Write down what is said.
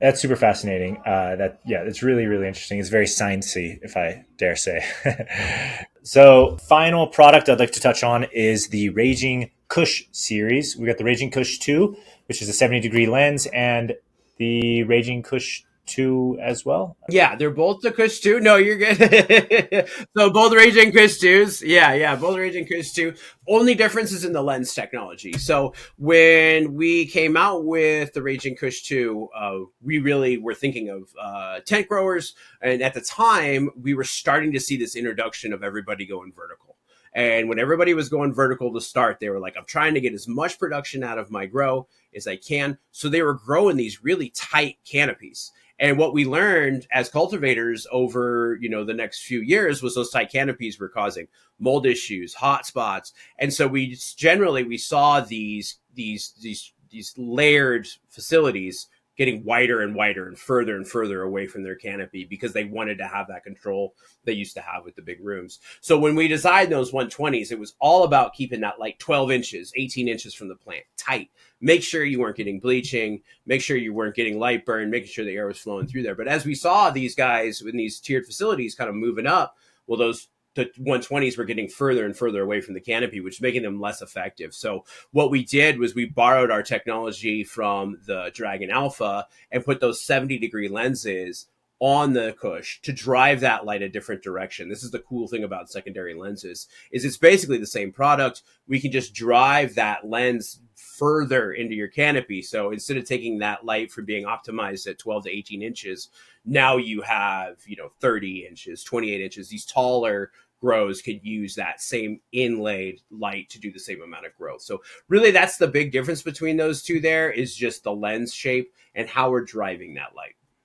That's super fascinating. It's really, really interesting. It's very sciencey, if I dare say. So, final product I'd like to touch on is the Raging Kush series. We got the Raging Kush II, which is a 70-degree lens, and the Raging Kush II as well. Yeah, they're both the Kush 2. No, you're good. So both Raging Kush 2s. Yeah, both Raging Kush 2. Only difference is in the lens technology. So when we came out with the Raging Kush 2, we really were thinking of tent growers. And at the time, we were starting to see this introduction of everybody going vertical. And when everybody was going vertical to start, they were like, I'm trying to get as much production out of my grow as I can. So they were growing these really tight canopies. And what we learned as cultivators over, the next few years was those tight canopies were causing mold issues, hot spots. And so we saw these layered facilities getting wider and wider and further away from their canopy because they wanted to have that control they used to have with the big rooms. So when we designed those 120s, it was all about keeping that like 12 inches, 18 inches from the plant tight. Make sure you weren't getting bleaching, make sure you weren't getting light burn, making sure the air was flowing through there. But as we saw these guys in these tiered facilities kind of moving up, well, the 120s were getting further and further away from the canopy, which is making them less effective. So what we did was we borrowed our technology from the Dragon Alpha and put those 70-degree lenses on the Kush to drive that light a different direction. This is the cool thing about secondary lenses is it's basically the same product. We can just drive that lens further into your canopy. So instead of taking that light from being optimized at 12 to 18 inches, now you have, 30 inches, 28 inches. These taller grows could use that same inlaid light to do the same amount of growth. So really that's the big difference between those two there is just the lens shape and how we're driving that light.